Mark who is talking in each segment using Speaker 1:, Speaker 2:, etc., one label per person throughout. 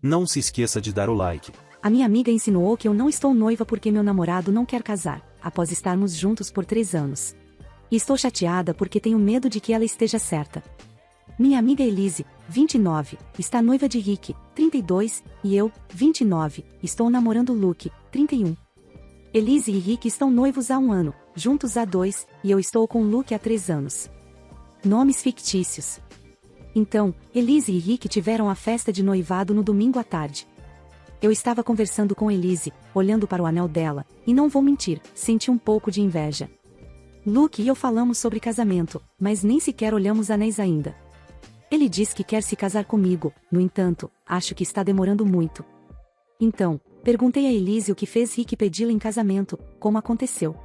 Speaker 1: Não se esqueça de dar o like.
Speaker 2: A minha amiga insinuou que eu não estou noiva porque meu namorado não quer casar, após estarmos juntos por 3 anos. E estou chateada porque tenho medo de que ela esteja certa. Minha amiga Elise, 29, está noiva de Rick, 32, e eu, 29, estou namorando Luke, 31. Elise e Rick estão noivos há 1 ano, juntos há 2, e eu estou com Luke há 3 anos. Nomes fictícios. Então, Elise e Rick tiveram a festa de noivado no domingo à tarde. Eu estava conversando com Elise, olhando para o anel dela, e não vou mentir, senti um pouco de inveja. Luke e eu falamos sobre casamento, mas nem sequer olhamos anéis ainda. Ele diz que quer se casar comigo, no entanto, acho que está demorando muito. Então, perguntei a Elise o que fez Rick pedi-la em casamento, como aconteceu.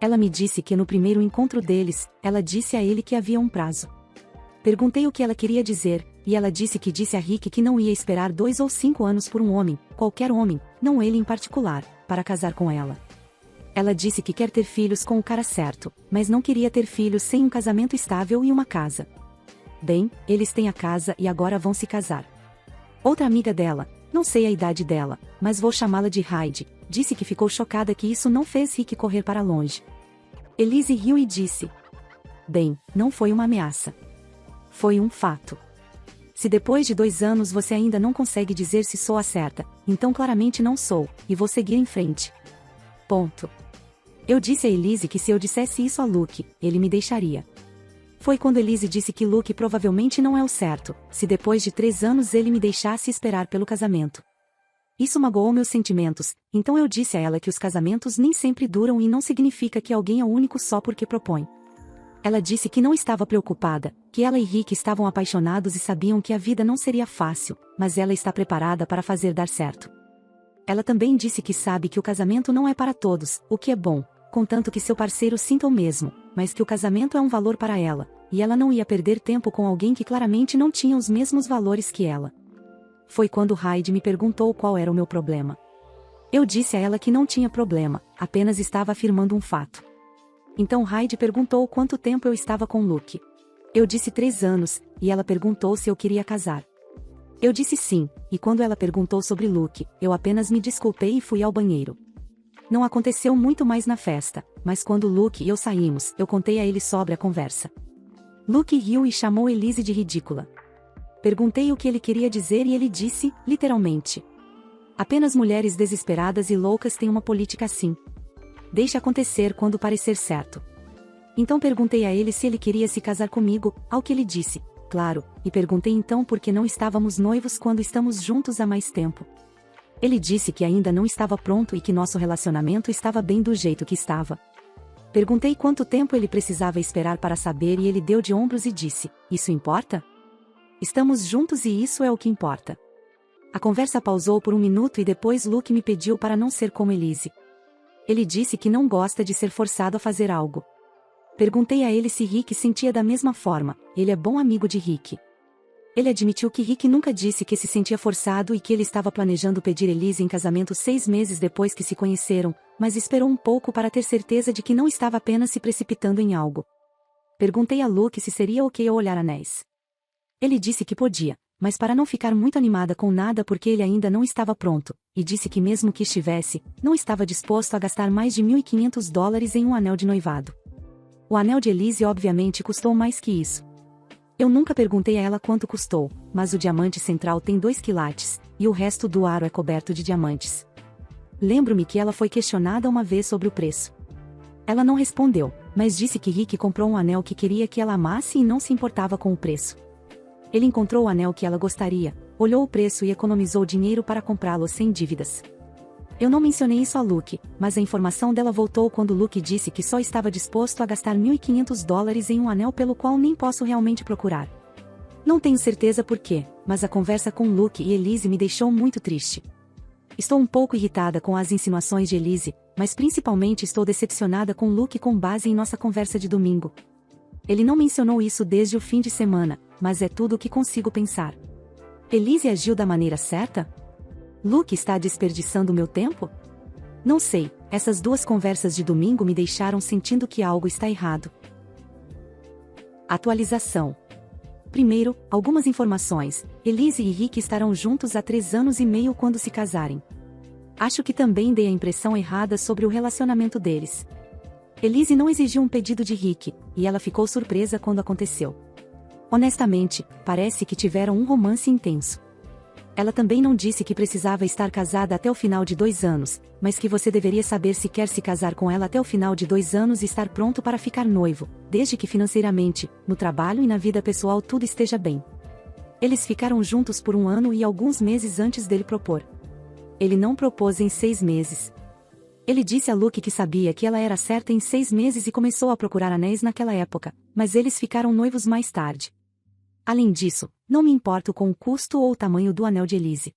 Speaker 2: Ela me disse que no primeiro encontro deles, ela disse a ele que havia um prazo. Perguntei o que ela queria dizer, e ela disse a Rick que não ia esperar 2 ou 5 anos por um homem, qualquer homem, não ele em particular, para casar com ela. Ela disse que quer ter filhos com o cara certo, mas não queria ter filhos sem um casamento estável e uma casa. Bem, eles têm a casa e agora vão se casar. Outra amiga dela, não sei a idade dela, mas vou chamá-la de Heidi, disse que ficou chocada que isso não fez Rick correr para longe. Elise riu e disse: bem, não foi uma ameaça. Foi um fato. Se depois de 2 anos você ainda não consegue dizer se sou a certa, então claramente não sou, e vou seguir em frente. Ponto. Eu disse a Elise que se eu dissesse isso a Luke, ele me deixaria. Foi quando Elise disse que Luke provavelmente não é o certo, se depois de 3 anos ele me deixasse esperar pelo casamento. Isso magoou meus sentimentos, então eu disse a ela que os casamentos nem sempre duram e não significa que alguém é o único só porque propõe. Ela disse que não estava preocupada, que ela e Rick estavam apaixonados e sabiam que a vida não seria fácil, mas ela está preparada para fazer dar certo. Ela também disse que sabe que o casamento não é para todos, o que é bom, contanto que seu parceiro sinta o mesmo, mas que o casamento é um valor para ela, e ela não ia perder tempo com alguém que claramente não tinha os mesmos valores que ela. Foi quando Heidi me perguntou qual era o meu problema. Eu disse a ela que não tinha problema, apenas estava afirmando um fato. Então Heidi perguntou quanto tempo eu estava com Luke. Eu disse 3 anos, e ela perguntou se eu queria casar. Eu disse sim, e quando ela perguntou sobre Luke, eu apenas me desculpei e fui ao banheiro. Não aconteceu muito mais na festa, mas quando Luke e eu saímos, eu contei a ele sobre a conversa. Luke riu e chamou Elise de ridícula. Perguntei o que ele queria dizer e ele disse, literalmente: apenas mulheres desesperadas e loucas têm uma política assim. Deixe acontecer quando parecer certo. Então perguntei a ele se ele queria se casar comigo, ao que ele disse, claro, e perguntei então por que não estávamos noivos quando estamos juntos há mais tempo. Ele disse que ainda não estava pronto e que nosso relacionamento estava bem do jeito que estava. Perguntei quanto tempo ele precisava esperar para saber e ele deu de ombros e disse: isso importa? Estamos juntos e isso é o que importa. A conversa pausou por 1 minuto e depois Luke me pediu para não ser como Elise. Ele disse que não gosta de ser forçado a fazer algo. Perguntei a ele se Rick sentia da mesma forma, ele é bom amigo de Rick. Ele admitiu que Rick nunca disse que se sentia forçado e que ele estava planejando pedir Elise em casamento 6 meses depois que se conheceram, mas esperou um pouco para ter certeza de que não estava apenas se precipitando em algo. Perguntei a Luke se seria ok eu olhar anéis. Ele disse que podia, mas para não ficar muito animada com nada porque ele ainda não estava pronto, e disse que mesmo que estivesse, não estava disposto a gastar mais de $1.500 em um anel de noivado. O anel de Elise obviamente custou mais que isso. Eu nunca perguntei a ela quanto custou, mas o diamante central tem 2 quilates, e o resto do aro é coberto de diamantes. Lembro-me que ela foi questionada uma vez sobre o preço. Ela não respondeu, mas disse que Rick comprou um anel que queria que ela amasse e não se importava com o preço. Ele encontrou o anel que ela gostaria, olhou o preço e economizou dinheiro para comprá-lo sem dívidas. Eu não mencionei isso a Luke, mas a informação dela voltou quando Luke disse que só estava disposto a gastar $1.500 em um anel pelo qual nem posso realmente procurar. Não tenho certeza por quê, mas a conversa com Luke e Elise me deixou muito triste. Estou um pouco irritada com as insinuações de Elise, mas principalmente estou decepcionada com Luke com base em nossa conversa de domingo. Ele não mencionou isso desde o fim de semana, mas é tudo o que consigo pensar. Elise agiu da maneira certa? Luke está desperdiçando meu tempo? Não sei, essas 2 conversas de domingo me deixaram sentindo que algo está errado. Atualização. Primeiro, algumas informações. Elise e Rick estarão juntos há 3 anos e meio quando se casarem. Acho que também dei a impressão errada sobre o relacionamento deles. Elise não exigiu um pedido de Rick, e ela ficou surpresa quando aconteceu. Honestamente, parece que tiveram um romance intenso. Ela também não disse que precisava estar casada até o final de 2 anos, mas que você deveria saber se quer se casar com ela até o final de 2 anos e estar pronto para ficar noivo, desde que financeiramente, no trabalho e na vida pessoal tudo esteja bem. Eles ficaram juntos por 1 ano e alguns meses antes dele propor. Ele não propôs em 6 meses. Ele disse a Luke que sabia que ela era certa em 6 meses e começou a procurar anéis naquela época, mas eles ficaram noivos mais tarde. Além disso, não me importo com o custo ou o tamanho do anel de Elise.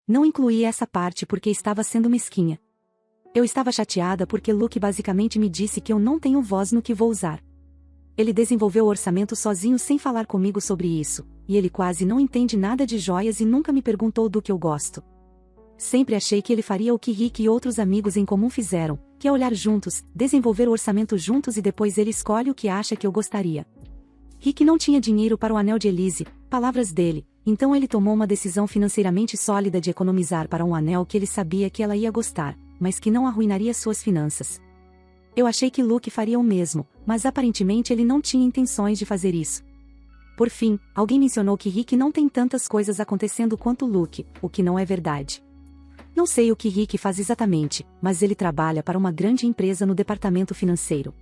Speaker 2: Não incluí essa parte porque estava sendo mesquinha. Eu estava chateada porque Luke basicamente me disse que eu não tenho voz no que vou usar. Ele desenvolveu o orçamento sozinho sem falar comigo sobre isso, e ele quase não entende nada de joias e nunca me perguntou do que eu gosto. Sempre achei que ele faria o que Rick e outros amigos em comum fizeram, que é olhar juntos, desenvolver o orçamento juntos e depois ele escolhe o que acha que eu gostaria. Rick não tinha dinheiro para o anel de Elise, palavras dele, então ele tomou uma decisão financeiramente sólida de economizar para um anel que ele sabia que ela ia gostar, mas que não arruinaria suas finanças. Eu achei que Luke faria o mesmo, mas aparentemente ele não tinha intenções de fazer isso. Por fim, alguém mencionou que Rick não tem tantas coisas acontecendo quanto Luke, o que não é verdade. Não sei o que Rick faz exatamente, mas ele trabalha para uma grande empresa no departamento financeiro.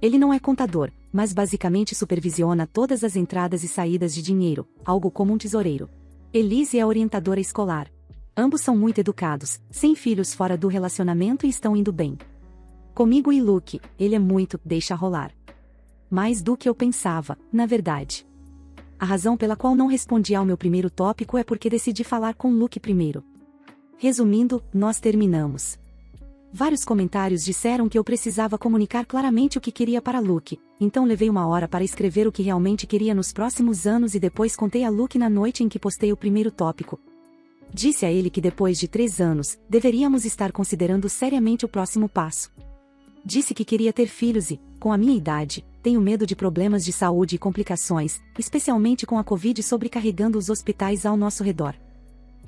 Speaker 2: Ele não é contador, mas basicamente supervisiona todas as entradas e saídas de dinheiro, algo como um tesoureiro. Elise é orientadora escolar. Ambos são muito educados, sem filhos fora do relacionamento e estão indo bem. Comigo e Luke, ele é muito, deixa rolar. Mais do que eu pensava, na verdade. A razão pela qual não respondi ao meu primeiro tópico é porque decidi falar com Luke primeiro. Resumindo, nós terminamos. Vários comentários disseram que eu precisava comunicar claramente o que queria para Luke, então levei 1 hora para escrever o que realmente queria nos próximos anos e depois contei a Luke na noite em que postei o primeiro tópico. Disse a ele que depois de 3 anos, deveríamos estar considerando seriamente o próximo passo. Disse que queria ter filhos e, com a minha idade, tenho medo de problemas de saúde e complicações, especialmente com a Covid sobrecarregando os hospitais ao nosso redor.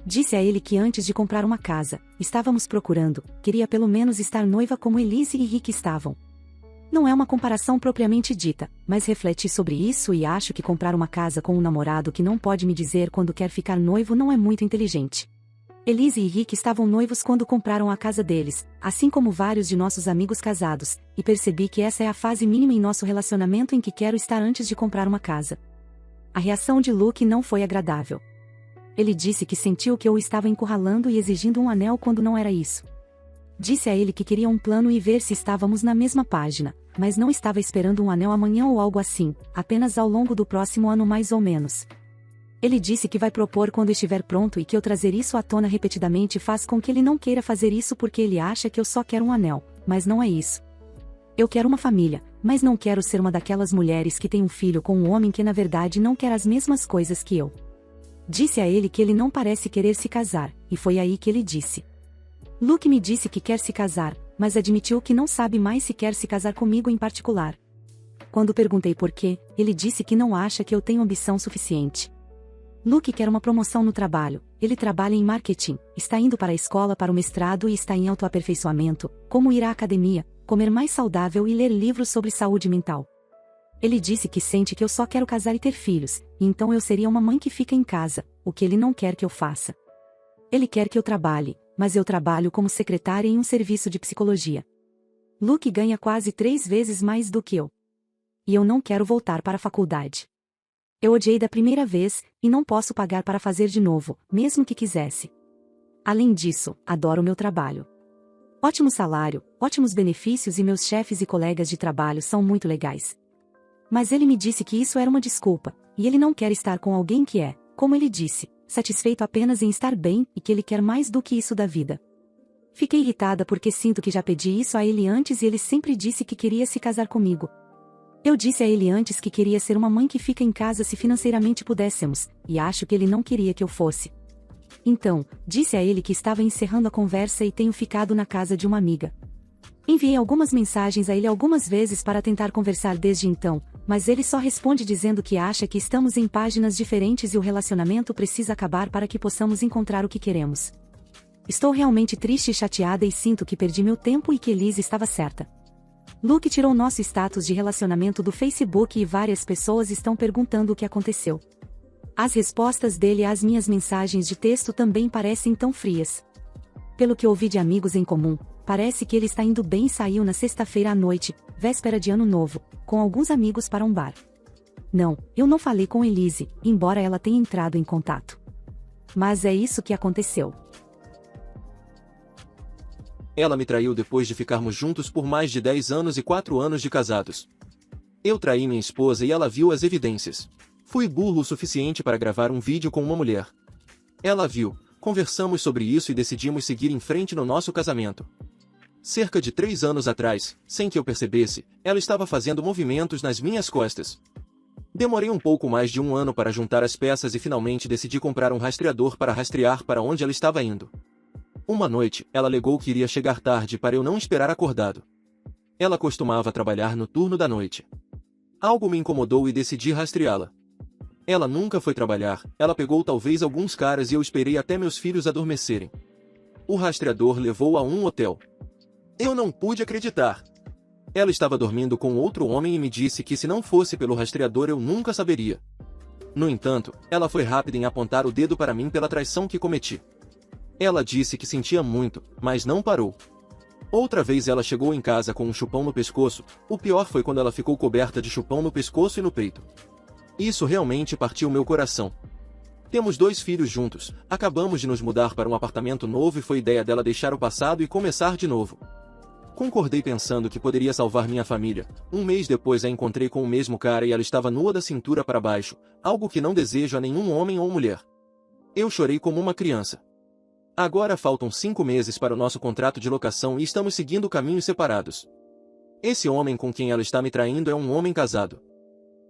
Speaker 2: Disse a ele que antes de comprar uma casa, estávamos procurando, queria pelo menos estar noiva como Elise e Rick estavam. Não é uma comparação propriamente dita, mas refleti sobre isso e acho que comprar uma casa com um namorado que não pode me dizer quando quer ficar noivo não é muito inteligente. Elise e Rick estavam noivos quando compraram a casa deles, assim como vários de nossos amigos casados, e percebi que essa é a fase mínima em nosso relacionamento em que quero estar antes de comprar uma casa. A reação de Luke não foi agradável. Ele disse que sentiu que eu o estava encurralando e exigindo um anel quando não era isso. Disse a ele que queria um plano e ver se estávamos na mesma página, mas não estava esperando um anel amanhã ou algo assim, apenas ao longo do próximo ano mais ou menos. Ele disse que vai propor quando estiver pronto e que eu trazer isso à tona repetidamente faz com que ele não queira fazer isso porque ele acha que eu só quero um anel, mas não é isso. Eu quero uma família, mas não quero ser uma daquelas mulheres que tem um filho com um homem que na verdade não quer as mesmas coisas que eu. Disse a ele que ele não parece querer se casar, e foi aí que ele disse. Luke me disse que quer se casar, mas admitiu que não sabe mais se quer se casar comigo em particular. Quando perguntei por quê, ele disse que não acha que eu tenho ambição suficiente. Luke quer uma promoção no trabalho, ele trabalha em marketing, está indo para a escola para o mestrado e está em autoaperfeiçoamento, como ir à academia, comer mais saudável e ler livros sobre saúde mental. Ele disse que sente que eu só quero casar e ter filhos, e então eu seria uma mãe que fica em casa, o que ele não quer que eu faça. Ele quer que eu trabalhe, mas eu trabalho como secretária em um serviço de psicologia. Luke ganha quase 3 vezes mais do que eu. E eu não quero voltar para a faculdade. Eu odiei da primeira vez, e não posso pagar para fazer de novo, mesmo que quisesse. Além disso, adoro meu trabalho. Ótimo salário, ótimos benefícios e meus chefes e colegas de trabalho são muito legais. Mas ele me disse que isso era uma desculpa, e ele não quer estar com alguém que é, como ele disse, satisfeito apenas em estar bem e que ele quer mais do que isso da vida. Fiquei irritada porque sinto que já pedi isso a ele antes e ele sempre disse que queria se casar comigo. Eu disse a ele antes que queria ser uma mãe que fica em casa se financeiramente pudéssemos, e acho que ele não queria que eu fosse. Então, disse a ele que estava encerrando a conversa e tenho ficado na casa de uma amiga. Enviei algumas mensagens a ele algumas vezes para tentar conversar desde então, mas ele só responde dizendo que acha que estamos em páginas diferentes e o relacionamento precisa acabar para que possamos encontrar o que queremos. Estou realmente triste e chateada e sinto que perdi meu tempo e que Elise estava certa. Luke tirou nosso status de relacionamento do Facebook e várias pessoas estão perguntando o que aconteceu. As respostas dele às minhas mensagens de texto também parecem tão frias. Pelo que ouvi de amigos em comum, parece que ele está indo bem e saiu na sexta-feira à noite, véspera de Ano Novo, com alguns amigos para um bar. Não, eu não falei com Elise, embora ela tenha entrado em contato. Mas é isso que aconteceu.
Speaker 3: Ela me traiu depois de ficarmos juntos por mais de 10 anos e 4 anos de casados. Eu traí minha esposa e ela viu as evidências. Fui burro o suficiente para gravar um vídeo com uma mulher. Ela viu, conversamos sobre isso e decidimos seguir em frente no nosso casamento. Cerca de 3 anos atrás, sem que eu percebesse, ela estava fazendo movimentos nas minhas costas. Demorei um pouco mais de 1 ano para juntar as peças e finalmente decidi comprar um rastreador para rastrear para onde ela estava indo. Uma noite, ela alegou que iria chegar tarde para eu não esperar acordado. Ela costumava trabalhar no turno da noite. Algo me incomodou e decidi rastreá-la. Ela nunca foi trabalhar, ela pegou talvez alguns caras e eu esperei até meus filhos adormecerem. O rastreador levou a um hotel. Eu não pude acreditar. Ela estava dormindo com outro homem e me disse que se não fosse pelo rastreador eu nunca saberia. No entanto, ela foi rápida em apontar o dedo para mim pela traição que cometi. Ela disse que sentia muito, mas não parou. Outra vez ela chegou em casa com um chupão no pescoço, o pior foi quando ela ficou coberta de chupão no pescoço e no peito. Isso realmente partiu meu coração. Temos 2 filhos juntos, acabamos de nos mudar para um apartamento novo e foi ideia dela deixar o passado e começar de novo. Concordei pensando que poderia salvar minha família. 1 mês depois a encontrei com o mesmo cara e ela estava nua da cintura para baixo, algo que não desejo a nenhum homem ou mulher. Eu chorei como uma criança. Agora faltam 5 meses para o nosso contrato de locação e estamos seguindo caminhos separados. Esse homem com quem ela está me traindo é um homem casado.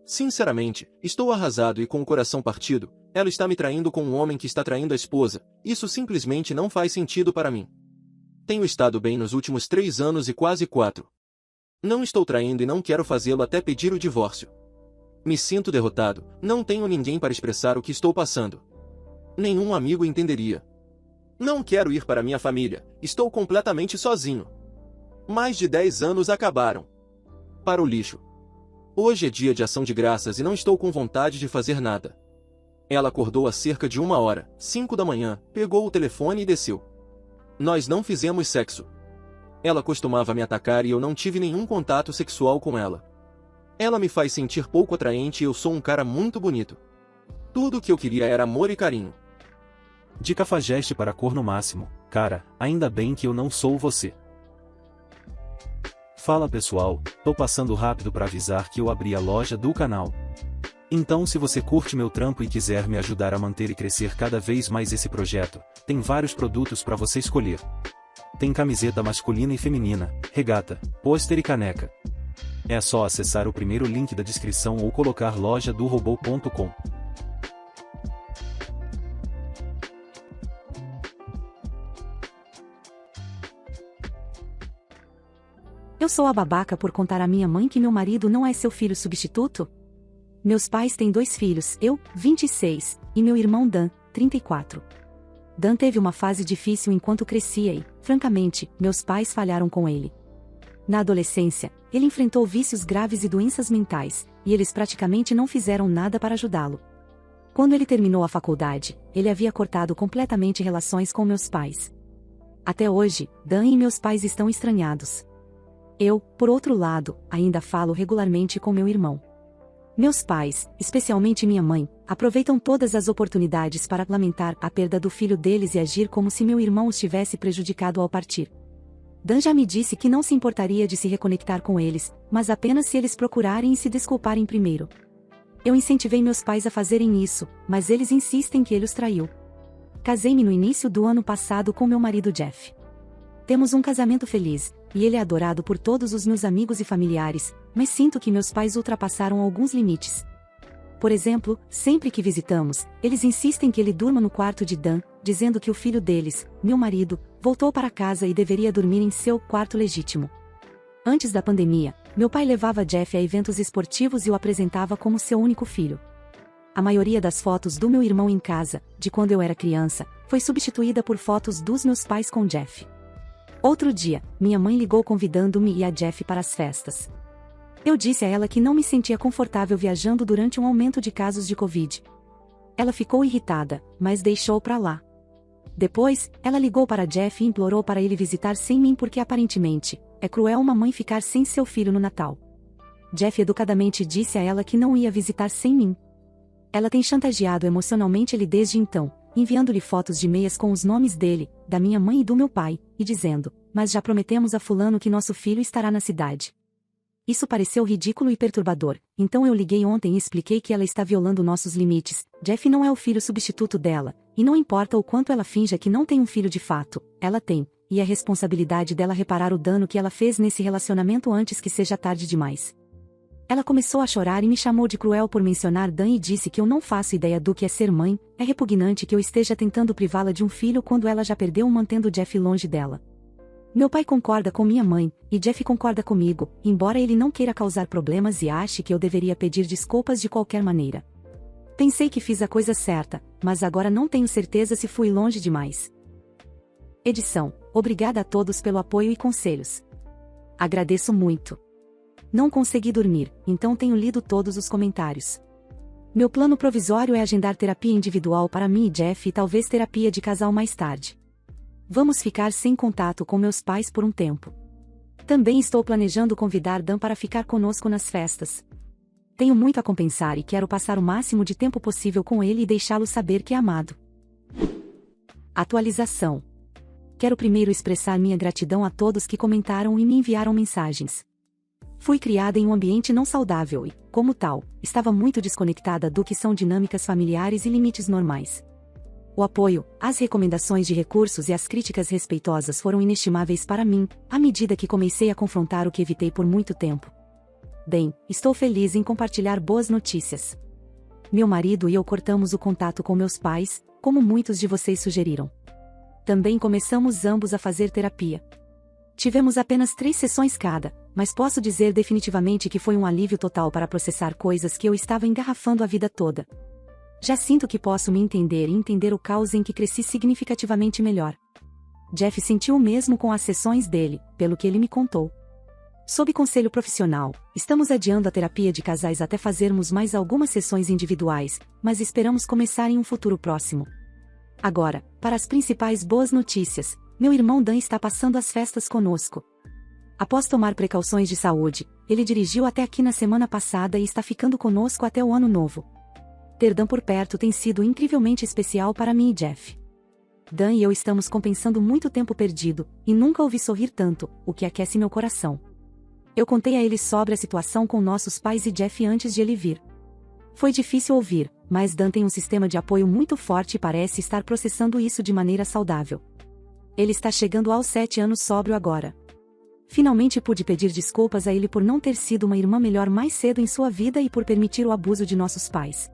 Speaker 3: Sinceramente, estou arrasado e com o coração partido. Ela está me traindo com um homem que está traindo a esposa. Isso simplesmente não faz sentido para mim. Tenho estado bem nos últimos 3 anos e quase 4. Não estou traindo e não quero fazê-lo até pedir o divórcio. Me sinto derrotado, não tenho ninguém para expressar o que estou passando. Nenhum amigo entenderia. Não quero ir para minha família, estou completamente sozinho. Mais de 10 anos acabaram. Para o lixo. Hoje é dia de ação de graças e não estou com vontade de fazer nada. Ela acordou há cerca de 1 hora, 5 da manhã, pegou o telefone e desceu. Nós não fizemos sexo. Ela costumava me atacar e eu não tive nenhum contato sexual com ela. Ela me faz sentir pouco atraente e eu sou um cara muito bonito. Tudo o que eu queria era amor e carinho.
Speaker 1: De cafajeste para corno máximo, cara, ainda bem que eu não sou você. Fala pessoal, tô passando rápido para avisar que eu abri a loja do canal. Então se você curte meu trampo e quiser me ajudar a manter e crescer cada vez mais esse projeto, tem vários produtos para você escolher. Tem camiseta masculina e feminina, regata, pôster e caneca. É só acessar o primeiro link da descrição ou colocar lojadorobô.com.
Speaker 2: Eu sou a babaca por contar à minha mãe que meu marido não é seu filho substituto? Meus pais têm 2 filhos, eu, 26, e meu irmão Dan, 34. Dan teve uma fase difícil enquanto crescia e, francamente, meus pais falharam com ele. Na adolescência, ele enfrentou vícios graves e doenças mentais, e eles praticamente não fizeram nada para ajudá-lo. Quando ele terminou a faculdade, ele havia cortado completamente relações com meus pais. Até hoje, Dan e meus pais estão estranhados. Eu, por outro lado, ainda falo regularmente com meu irmão. Meus pais, especialmente minha mãe, aproveitam todas as oportunidades para lamentar a perda do filho deles e agir como se meu irmão os tivesse prejudicado ao partir. Dan já me disse que não se importaria de se reconectar com eles, mas apenas se eles procurarem e se desculparem primeiro. Eu incentivei meus pais a fazerem isso, mas eles insistem que ele os traiu. Casei-me no início do ano passado com meu marido Jeff. Temos um casamento feliz, e ele é adorado por todos os meus amigos e familiares, mas sinto que meus pais ultrapassaram alguns limites. Por exemplo, sempre que visitamos, eles insistem que ele durma no quarto de Dan, dizendo que o filho deles, meu marido, voltou para casa e deveria dormir em seu quarto legítimo. Antes da pandemia, Meu pai levava Jeff a eventos esportivos e o apresentava como seu único filho. A maioria das fotos do meu irmão em casa, de quando eu era criança, foi substituída por fotos dos meus pais com Jeff. Outro dia, minha mãe ligou convidando-me e a Jeff para as festas. Eu disse a ela que não me sentia confortável viajando durante um aumento de casos de Covid. Ela ficou irritada, mas deixou pra lá. Depois, ela ligou para Jeff e implorou para ele visitar sem mim porque aparentemente, é cruel uma mãe ficar sem seu filho no Natal. Jeff educadamente disse a ela que não ia visitar sem mim. Ela tem chantageado emocionalmente ele desde então, enviando-lhe fotos de meias com os nomes dele, da minha mãe e do meu pai, e dizendo, mas já prometemos a fulano que nosso filho estará na cidade. Isso pareceu ridículo e perturbador, então eu liguei ontem e expliquei que ela está violando nossos limites. Jeff não é o filho substituto dela, e não importa o quanto ela finja que não tem um filho de fato, ela tem, e é responsabilidade dela reparar o dano que ela fez nesse relacionamento antes que seja tarde demais. Ela começou a chorar e me chamou de cruel por mencionar Dan e disse que eu não faço ideia do que é ser mãe, é repugnante que eu esteja tentando privá-la de um filho quando ela já perdeu um mantendo Jeff longe dela. Meu pai concorda com minha mãe, e Jeff concorda comigo, embora ele não queira causar problemas e ache que eu deveria pedir desculpas de qualquer maneira. Pensei que fiz a coisa certa, mas agora não tenho certeza se fui longe demais. Edição: obrigada a todos pelo apoio e conselhos. Agradeço muito. Não consegui dormir, então tenho lido todos os comentários. Meu plano provisório é agendar terapia individual para mim e Jeff e talvez terapia de casal mais tarde. Vamos ficar sem contato com meus pais por um tempo. Também estou planejando convidar Dan para ficar conosco nas festas. Tenho muito a compensar e quero passar o máximo de tempo possível com ele e deixá-lo saber que é amado. Atualização. Quero primeiro expressar minha gratidão a todos que comentaram e me enviaram mensagens. Fui criada em um ambiente não saudável e, como tal, estava muito desconectada do que são dinâmicas familiares e limites normais. O apoio, as recomendações de recursos e as críticas respeitosas foram inestimáveis para mim, à medida que comecei a confrontar o que evitei por muito tempo. Bem, estou feliz em compartilhar boas notícias. Meu marido e eu cortamos o contato com meus pais, como muitos de vocês sugeriram. Também começamos ambos a fazer terapia. Tivemos apenas 3 sessões cada, mas posso dizer definitivamente que foi um alívio total para processar coisas que eu estava engarrafando a vida toda. Já sinto que posso me entender e entender o caos em que cresci significativamente melhor. Jeff sentiu o mesmo com as sessões dele, pelo que ele me contou. Sob conselho profissional, estamos adiando a terapia de casais até fazermos mais algumas sessões individuais, mas esperamos começar em um futuro próximo. Agora, para as principais boas notícias, meu irmão Dan está passando as festas conosco. Após tomar precauções de saúde, ele dirigiu até aqui na semana passada e está ficando conosco até o ano novo. Ter Dan por perto tem sido incrivelmente especial para mim e Jeff. Dan e eu estamos compensando muito tempo perdido, e nunca ouvi sorrir tanto, o que aquece meu coração. Eu contei a ele sobre a situação com nossos pais e Jeff antes de ele vir. Foi difícil ouvir, mas Dan tem um sistema de apoio muito forte e parece estar processando isso de maneira saudável. Ele está chegando aos 7 anos sóbrio agora. Finalmente pude pedir desculpas a ele por não ter sido uma irmã melhor mais cedo em sua vida e por permitir o abuso de nossos pais.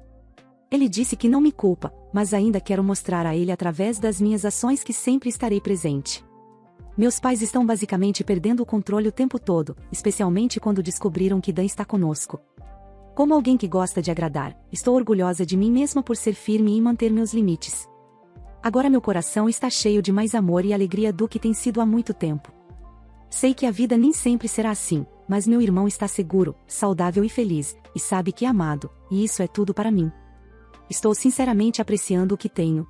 Speaker 2: Ele disse que não me culpa, mas ainda quero mostrar a ele através das minhas ações que sempre estarei presente. Meus pais estão basicamente perdendo o controle o tempo todo, especialmente quando descobriram que Dan está conosco. Como alguém que gosta de agradar, estou orgulhosa de mim mesma por ser firme e manter meus limites. Agora meu coração está cheio de mais amor e alegria do que tem sido há muito tempo. Sei que a vida nem sempre será assim, mas meu irmão está seguro, saudável e feliz, e sabe que é amado, e isso é tudo para mim. Estou sinceramente apreciando o que tenho.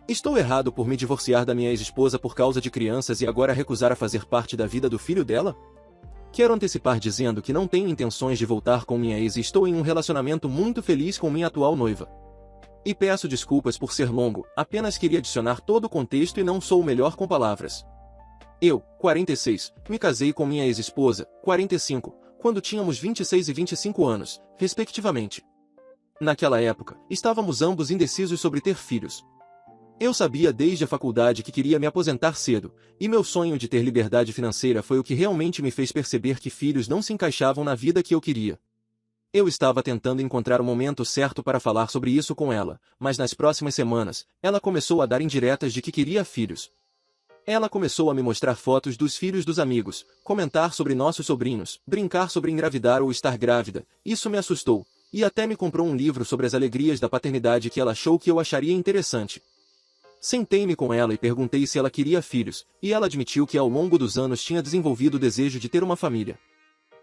Speaker 3: Estou errado por me divorciar da minha ex-esposa por causa de crianças e agora recusar a fazer parte da vida do filho dela? Quero antecipar dizendo que não tenho intenções de voltar com minha ex e estou em um relacionamento muito feliz com minha atual noiva. E peço desculpas por ser longo, apenas queria adicionar todo o contexto e não sou o melhor com palavras. Eu, 46, me casei com minha ex-esposa, 45, quando tínhamos 26 e 25 anos, respectivamente. Naquela época, estávamos ambos indecisos sobre ter filhos. Eu sabia desde a faculdade que queria me aposentar cedo, e meu sonho de ter liberdade financeira foi o que realmente me fez perceber que filhos não se encaixavam na vida que eu queria. Eu estava tentando encontrar o momento certo para falar sobre isso com ela, mas nas próximas semanas, ela começou a dar indiretas de que queria filhos. Ela começou a me mostrar fotos dos filhos dos amigos, comentar sobre nossos sobrinhos, brincar sobre engravidar ou estar grávida. Isso me assustou, e até me comprou um livro sobre as alegrias da paternidade que ela achou que eu acharia interessante. Sentei-me com ela e perguntei se ela queria filhos, e ela admitiu que ao longo dos anos tinha desenvolvido o desejo de ter uma família.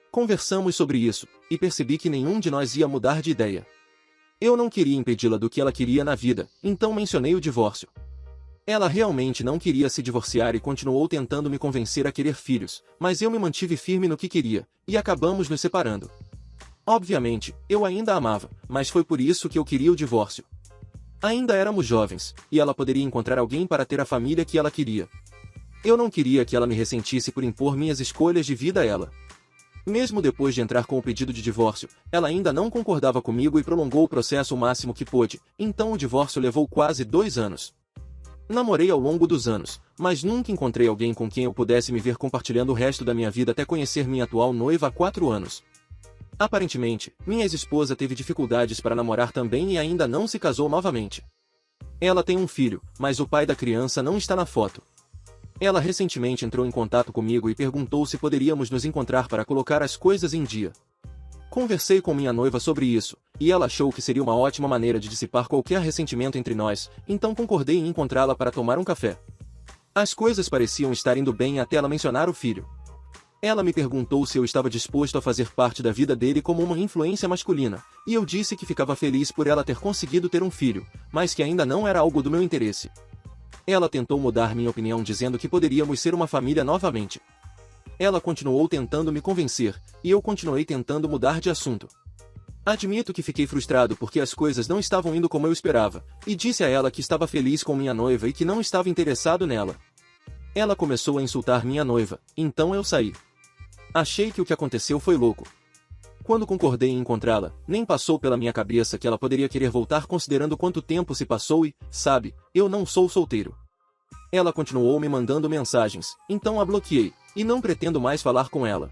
Speaker 3: Conversamos sobre isso, e percebi que nenhum de nós ia mudar de ideia. Eu não queria impedi-la do que ela queria na vida, então mencionei o divórcio. Ela realmente não queria se divorciar e continuou tentando me convencer a querer filhos, mas eu me mantive firme no que queria, e acabamos nos separando. Obviamente, eu ainda a amava, mas foi por isso que eu queria o divórcio. Ainda éramos jovens, e ela poderia encontrar alguém para ter a família que ela queria. Eu não queria que ela me ressentisse por impor minhas escolhas de vida a ela. Mesmo depois de entrar com o pedido de divórcio, ela ainda não concordava comigo e prolongou o processo o máximo que pôde, então o divórcio levou quase 2 anos. Namorei ao longo dos anos, mas nunca encontrei alguém com quem eu pudesse me ver compartilhando o resto da minha vida até conhecer minha atual noiva há 4 anos. Aparentemente, minha ex-esposa teve dificuldades para namorar também e ainda não se casou novamente. Ela tem um filho, mas o pai da criança não está na foto. Ela recentemente entrou em contato comigo e perguntou se poderíamos nos encontrar para colocar as coisas em dia. Conversei com minha noiva sobre isso, e ela achou que seria uma ótima maneira de dissipar qualquer ressentimento entre nós, então concordei em encontrá-la para tomar um café. As coisas pareciam estar indo bem até ela mencionar o filho. Ela me perguntou se eu estava disposto a fazer parte da vida dele como uma influência masculina, e eu disse que ficava feliz por ela ter conseguido ter um filho, mas que ainda não era algo do meu interesse. Ela tentou mudar minha opinião dizendo que poderíamos ser uma família novamente. Ela continuou tentando me convencer, e eu continuei tentando mudar de assunto. Admito que fiquei frustrado porque as coisas não estavam indo como eu esperava, e disse a ela que estava feliz com minha noiva e que não estava interessado nela. Ela começou a insultar minha noiva, então eu saí. Achei que o que aconteceu foi louco. Quando concordei em encontrá-la, nem passou pela minha cabeça que ela poderia querer voltar considerando quanto tempo se passou e, sabe, eu não sou solteiro. Ela continuou me mandando mensagens, então a bloqueei, e não pretendo mais falar com ela.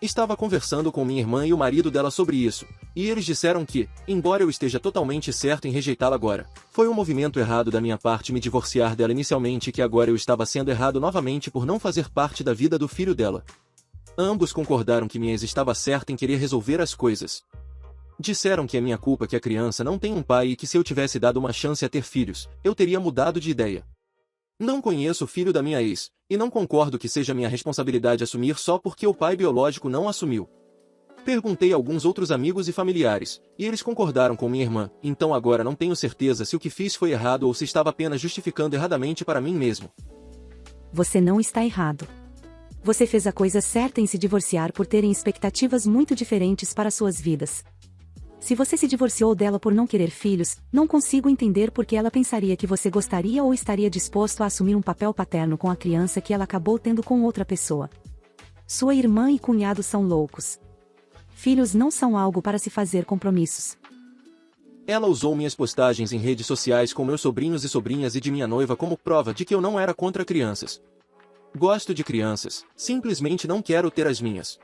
Speaker 3: Estava conversando com minha irmã e o marido dela sobre isso, e eles disseram que, embora eu esteja totalmente certo em rejeitá-la agora, foi um movimento errado da minha parte me divorciar dela inicialmente e que agora eu estava sendo errado novamente por não fazer parte da vida do filho dela. Ambos concordaram que minha ex estava certa em querer resolver as coisas. Disseram que é minha culpa que a criança não tem um pai e que se eu tivesse dado uma chance a ter filhos, eu teria mudado de ideia. Não conheço o filho da minha ex, e não concordo que seja minha responsabilidade assumir só porque o pai biológico não assumiu. Perguntei a alguns outros amigos e familiares, e eles concordaram com minha irmã, então agora não tenho certeza se o que fiz foi errado ou se estava apenas justificando erradamente para mim mesmo.
Speaker 2: Você não está errado. Você fez a coisa certa em se divorciar por terem expectativas muito diferentes para suas vidas. Se você se divorciou dela por não querer filhos, não consigo entender por que ela pensaria que você gostaria ou estaria disposto a assumir um papel paterno com a criança que ela acabou tendo com outra pessoa. Sua irmã e cunhado são loucos. Filhos não são algo para se fazer compromissos.
Speaker 3: Ela usou minhas postagens em redes sociais com meus sobrinhos e sobrinhas e de minha noiva como prova de que eu não era contra crianças. Gosto de crianças, simplesmente não quero ter as minhas.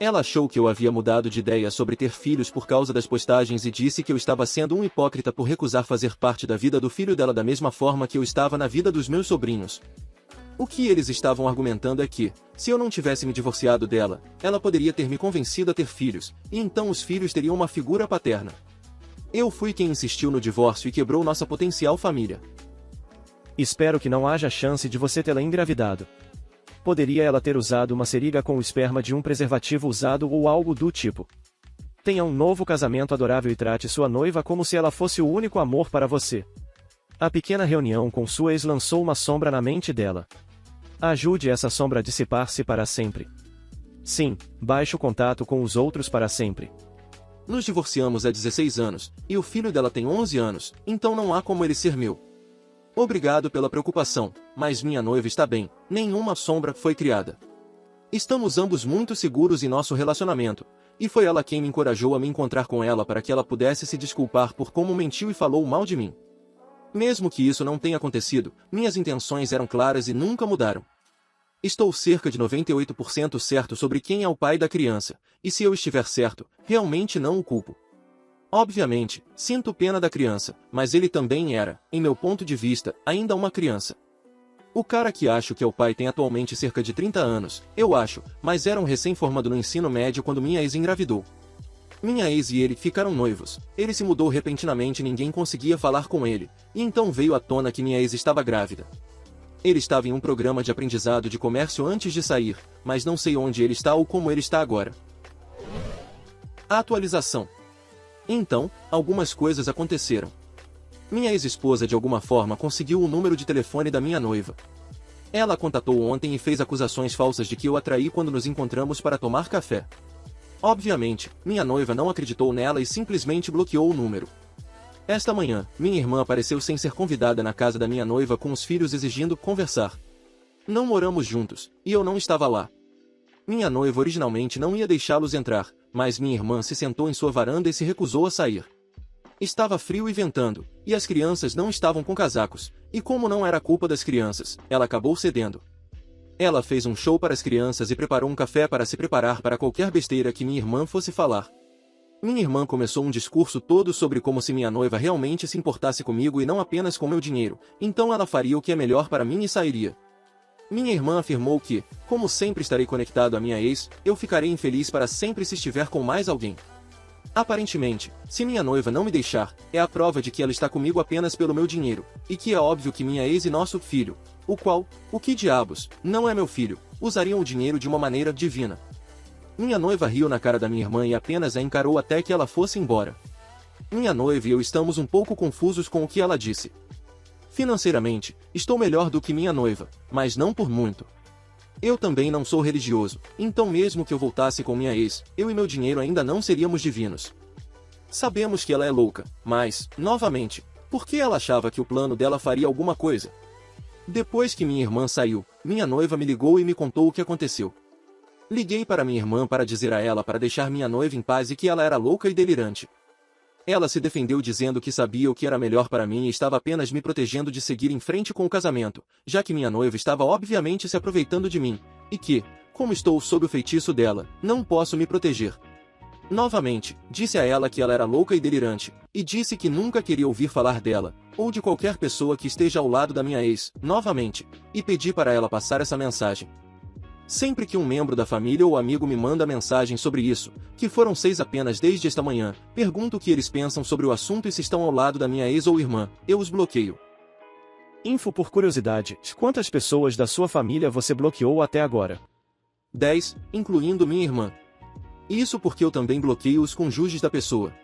Speaker 3: Ela achou que eu havia mudado de ideia sobre ter filhos por causa das postagens e disse que eu estava sendo um hipócrita por recusar fazer parte da vida do filho dela da mesma forma que eu estava na vida dos meus sobrinhos. O que eles estavam argumentando é que, se eu não tivesse me divorciado dela, ela poderia ter me convencido a ter filhos, e então os filhos teriam uma figura paterna. Eu fui quem insistiu no divórcio e quebrou nossa potencial família.
Speaker 4: Espero que não haja chance de você tê-la engravidado. Poderia ela ter usado uma seringa com o esperma de um preservativo usado ou algo do tipo. Tenha um novo casamento adorável e trate sua noiva como se ela fosse o único amor para você. A pequena reunião com sua ex lançou uma sombra na mente dela. Ajude essa sombra a dissipar-se para sempre. Sim, baixe o contato com os outros para sempre.
Speaker 3: Nos divorciamos há 16 anos, e o filho dela tem 11 anos, então não há como ele ser meu. Obrigado pela preocupação, mas minha noiva está bem, nenhuma sombra foi criada. Estamos ambos muito seguros em nosso relacionamento, e foi ela quem me encorajou a me encontrar com ela para que ela pudesse se desculpar por como mentiu e falou mal de mim. Mesmo que isso não tenha acontecido, minhas intenções eram claras e nunca mudaram. Estou cerca de 98% certo sobre quem é o pai da criança, e se eu estiver certo, realmente não o culpo. Obviamente, sinto pena da criança, mas ele também era, em meu ponto de vista, ainda uma criança. O cara que acho que é o pai tem atualmente cerca de 30 anos, eu acho, mas era um recém-formado no ensino médio quando minha ex engravidou. Minha ex e ele ficaram noivos, ele se mudou repentinamente e ninguém conseguia falar com ele, e então veio à tona que minha ex estava grávida. Ele estava em um programa de aprendizado de comércio antes de sair, mas não sei onde ele está ou como ele está agora. A atualização. Então, algumas coisas aconteceram. Minha ex-esposa de alguma forma conseguiu o número de telefone da minha noiva. Ela a contatou ontem e fez acusações falsas de que eu a traí quando nos encontramos para tomar café. Obviamente, minha noiva não acreditou nela e simplesmente bloqueou o número. Esta manhã, minha irmã apareceu sem ser convidada na casa da minha noiva com os filhos exigindo conversar. Não moramos juntos, e eu não estava lá. Minha noiva originalmente não ia deixá-los entrar, mas minha irmã se sentou em sua varanda e se recusou a sair. Estava frio e ventando, e as crianças não estavam com casacos, e como não era culpa das crianças, ela acabou cedendo. Ela fez um show para as crianças e preparou um café para se preparar para qualquer besteira que minha irmã fosse falar. Minha irmã começou um discurso todo sobre como se minha noiva realmente se importasse comigo e não apenas com meu dinheiro, então ela faria o que é melhor para mim e sairia. Minha irmã afirmou que, como sempre estarei conectado à minha ex, eu ficarei infeliz para sempre se estiver com mais alguém. Aparentemente, se minha noiva não me deixar, é a prova de que ela está comigo apenas pelo meu dinheiro, e que é óbvio que minha ex e nosso filho, o que diabos, não é meu filho, usariam o dinheiro de uma maneira divina. Minha noiva riu na cara da minha irmã e apenas a encarou até que ela fosse embora. Minha noiva e eu estamos um pouco confusos com o que ela disse. Financeiramente, estou melhor do que minha noiva, mas não por muito. Eu também não sou religioso, então mesmo que eu voltasse com minha ex, eu e meu dinheiro ainda não seríamos divinos. Sabemos que ela é louca, mas, novamente, por que ela achava que o plano dela faria alguma coisa? Depois que minha irmã saiu, minha noiva me ligou e me contou o que aconteceu. Liguei para minha irmã para dizer a ela para deixar minha noiva em paz e que ela era louca e delirante. Ela se defendeu dizendo que sabia o que era melhor para mim e estava apenas me protegendo de seguir em frente com o casamento, já que minha noiva estava obviamente se aproveitando de mim, e que, como estou sob o feitiço dela, não posso me proteger. Novamente, disse a ela que ela era louca e delirante, e disse que nunca queria ouvir falar dela, ou de qualquer pessoa que esteja ao lado da minha ex, novamente, e pedi para ela passar essa mensagem. Sempre que um membro da família ou amigo me manda mensagem sobre isso, que foram 6 apenas desde esta manhã, pergunto o que eles pensam sobre o assunto e se estão ao lado da minha ex ou irmã, eu os bloqueio.
Speaker 4: Info por curiosidade, quantas pessoas da sua família você bloqueou até agora?
Speaker 3: 10, incluindo minha irmã. Isso porque eu também bloqueio os cônjuges da pessoa.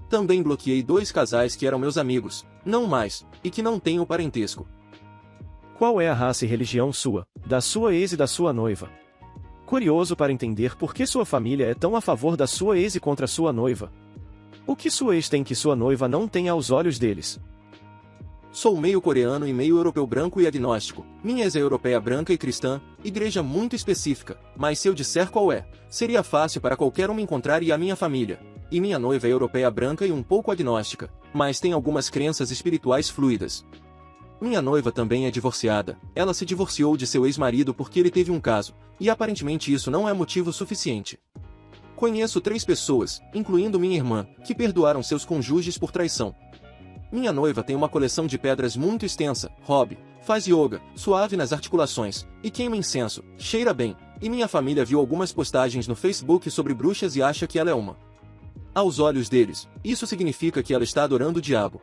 Speaker 3: Também bloqueei 2 casais que eram meus amigos, não mais, e que não tenho parentesco.
Speaker 4: Qual é a raça e religião sua, da sua ex e da sua noiva? Curioso para entender por que sua família é tão a favor da sua ex e contra sua noiva. O que sua ex tem que sua noiva não tem aos olhos deles?
Speaker 3: Sou meio coreano e meio europeu branco e agnóstico. Minha ex é europeia branca e cristã, igreja muito específica, mas se eu disser qual é, seria fácil para qualquer um me encontrar e a minha família. E minha noiva é europeia branca e um pouco agnóstica, mas tem algumas crenças espirituais fluidas. Minha noiva também é divorciada, ela se divorciou de seu ex-marido porque ele teve um caso, e aparentemente isso não é motivo suficiente. Conheço 3 pessoas, incluindo minha irmã, que perdoaram seus cônjuges por traição. Minha noiva tem uma coleção de pedras muito extensa, hobby, faz yoga, suave nas articulações, e queima incenso, cheira bem, e minha família viu algumas postagens no Facebook sobre bruxas e acha que ela é uma. Aos olhos deles, isso significa que ela está adorando o diabo.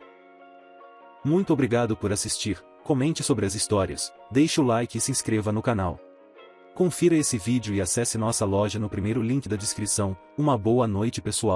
Speaker 1: Muito obrigado por assistir, comente sobre as histórias, deixe o like e se inscreva no canal. Confira esse vídeo e acesse nossa loja no primeiro link da descrição. Uma boa noite pessoal.